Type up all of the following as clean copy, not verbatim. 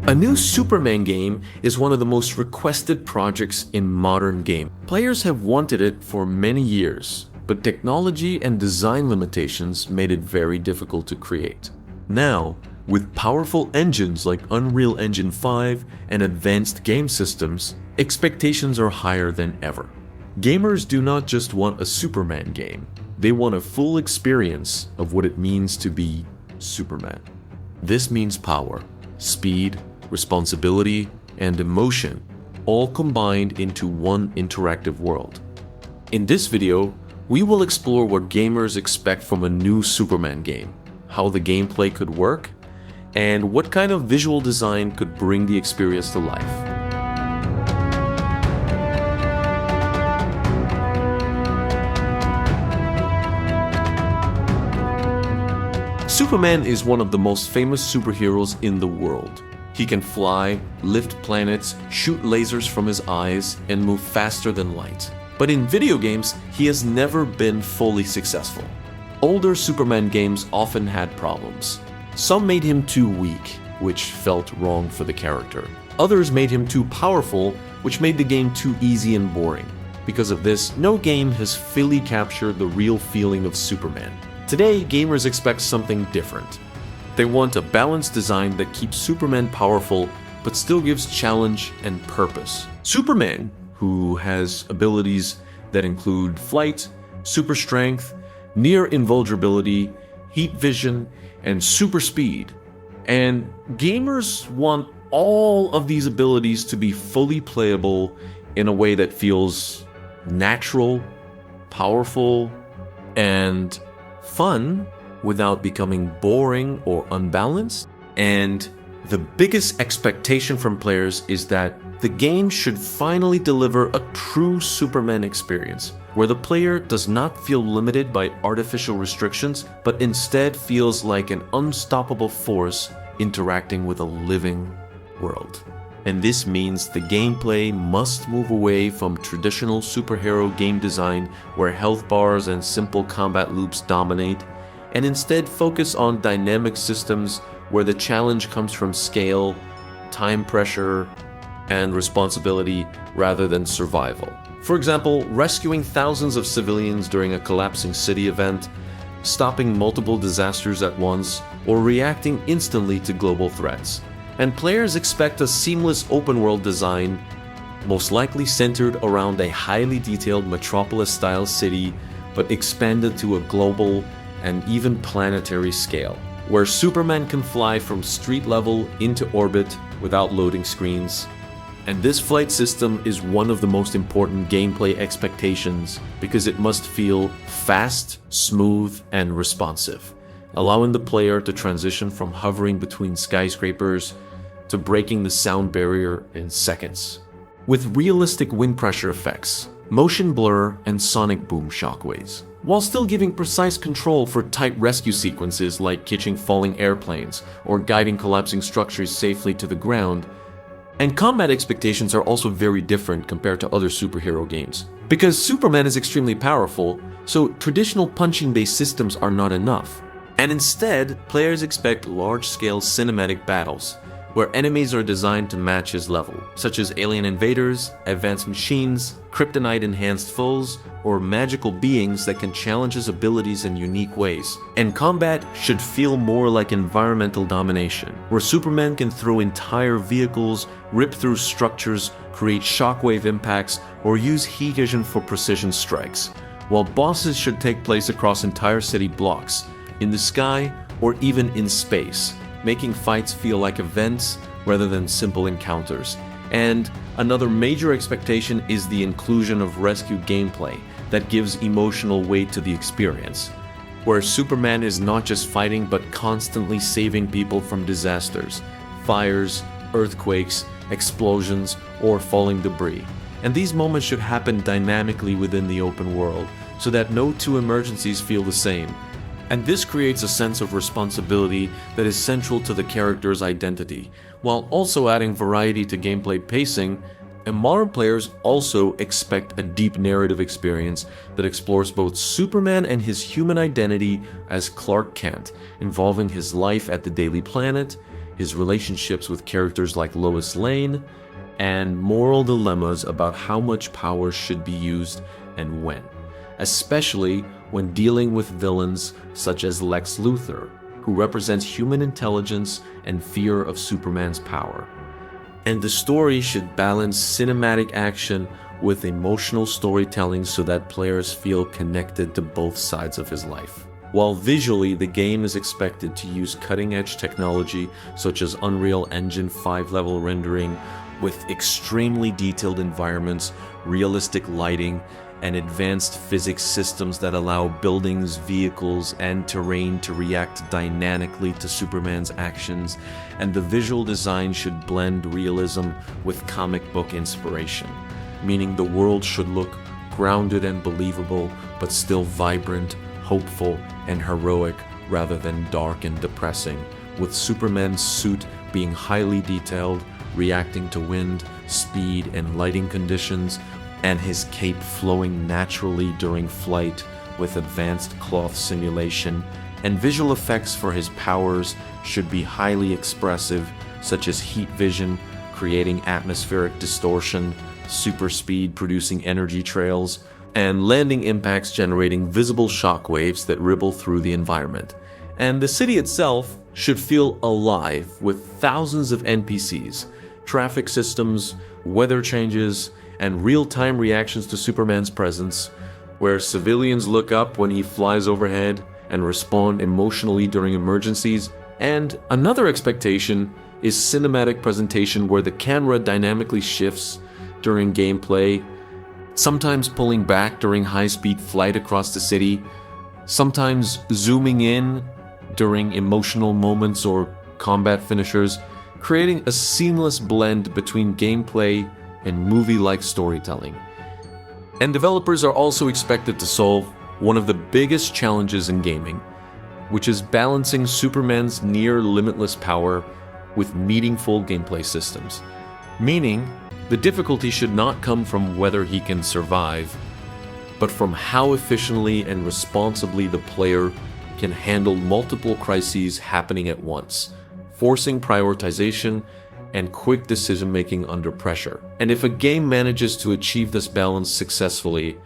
A new Superman game is one of the most requested projects in modern gaming. Players have wanted it for many years, but technology and design limitations made it very difficult to create. Now, with powerful engines like Unreal Engine 5 and advanced game systems, expectations are higher than ever. Gamers do not just want a Superman game, they want a full experience of what it means to be Superman. This means power, speed, responsibility, and emotion, all combined into one interactive world. In this video, we will explore what gamers expect from a new Superman game, how the gameplay could work, and what kind of visual design could bring the experience to life. Superman is one of the most famous superheroes in the world. He can fly, lift planets, shoot lasers from his eyes, and move faster than light. But in video games, he has never been fully successful. Older Superman games often had problems. Some made him too weak, which felt wrong for the character. Others made him too powerful, which made the game too easy and boring. Because of this, no game has fully captured the real feeling of Superman. Today, gamers expect something different. They want a balanced design that keeps Superman powerful, but still gives challenge and purpose. Superman, who has abilities that include flight, super strength, near invulnerability, heat vision, and super speed. And gamers want all of these abilities to be fully playable in a way that feels natural, powerful, and fun without becoming boring or unbalanced. And the biggest expectation from players is that the game should finally deliver a true Superman experience, where the player does not feel limited by artificial restrictions, but instead feels like an unstoppable force interacting with a living world. And this means the gameplay must move away from traditional superhero game design where health bars and simple combat loops dominate, and instead focus on dynamic systems where the challenge comes from scale, time pressure, and responsibility rather than survival. For example, rescuing thousands of civilians during a collapsing city event, stopping multiple disasters at once, or reacting instantly to global threats. And players expect a seamless open-world design, most likely centered around a highly detailed metropolis-style city, but expanded to a global and even planetary scale, where Superman can fly from street level into orbit without loading screens. And this flight system is one of the most important gameplay expectations because it must feel fast, smooth, and responsive, allowing the player to transition from hovering between skyscrapers to breaking the sound barrier in seconds. With realistic wind pressure effects, motion blur, and sonic boom shockwaves, while still giving precise control for tight rescue sequences like catching falling airplanes or guiding collapsing structures safely to the ground. And combat expectations are also very different compared to other superhero games. Because Superman is extremely powerful, so traditional punching-based systems are not enough. And instead, players expect large-scale cinematic battles, where enemies are designed to match his level, such as alien invaders, advanced machines, kryptonite-enhanced foes, or magical beings that can challenge his abilities in unique ways. And combat should feel more like environmental domination, where Superman can throw entire vehicles, rip through structures, create shockwave impacts, or use heat vision for precision strikes, while bosses should take place across entire city blocks, in the sky, or even in space, making fights feel like events rather than simple encounters. And another major expectation is the inclusion of rescue gameplay that gives emotional weight to the experience, where Superman is not just fighting but constantly saving people from disasters, fires, earthquakes, explosions, or falling debris. And these moments should happen dynamically within the open world, so that no two emergencies feel the same. And this creates a sense of responsibility that is central to the character's identity, while also adding variety to gameplay pacing. And modern players also expect a deep narrative experience that explores both Superman and his human identity as Clark Kent, involving his life at the Daily Planet, his relationships with characters like Lois Lane, and moral dilemmas about how much power should be used and when, especially when dealing with villains such as Lex Luthor, who represents human intelligence and fear of Superman's power. And the story should balance cinematic action with emotional storytelling so that players feel connected to both sides of his life. While visually, the game is expected to use cutting-edge technology such as Unreal Engine 5-level rendering with extremely detailed environments, realistic lighting, and advanced physics systems that allow buildings, vehicles, and terrain to react dynamically to Superman's actions, and the visual design should blend realism with comic book inspiration, meaning the world should look grounded and believable, but still vibrant, hopeful, and heroic rather than dark and depressing, with Superman's suit being highly detailed, reacting to wind, speed, and lighting conditions, and his cape flowing naturally during flight with advanced cloth simulation, and visual effects for his powers should be highly expressive, such as heat vision, creating atmospheric distortion, super speed producing energy trails, and landing impacts generating visible shockwaves that ripple through the environment. And the city itself should feel alive with thousands of NPCs, traffic systems, weather changes, and real-time reactions to Superman's presence, where civilians look up when he flies overhead and respond emotionally during emergencies. And another expectation is cinematic presentation where the camera dynamically shifts during gameplay, sometimes pulling back during high-speed flight across the city, sometimes zooming in during emotional moments or combat finishers, creating a seamless blend between gameplay and movie-like storytelling. And developers are also expected to solve one of the biggest challenges in gaming, which is balancing Superman's near-limitless power with meaningful gameplay systems. Meaning, the difficulty should not come from whether he can survive, but from how efficiently and responsibly the player can handle multiple crises happening at once, forcing prioritization and quick decision-making under pressure. And if a game manages to achieve this balance successfully,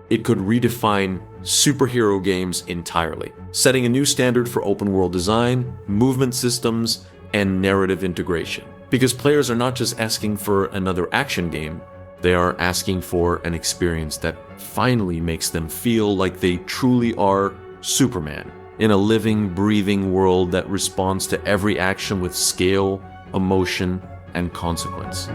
it could redefine superhero games entirely, setting a new standard for open-world design, movement systems, and narrative integration. Because players are not just asking for another action game, they are asking for an experience that finally makes them feel like they truly are Superman, in a living, breathing world that responds to every action with scale, emotion, and consequence.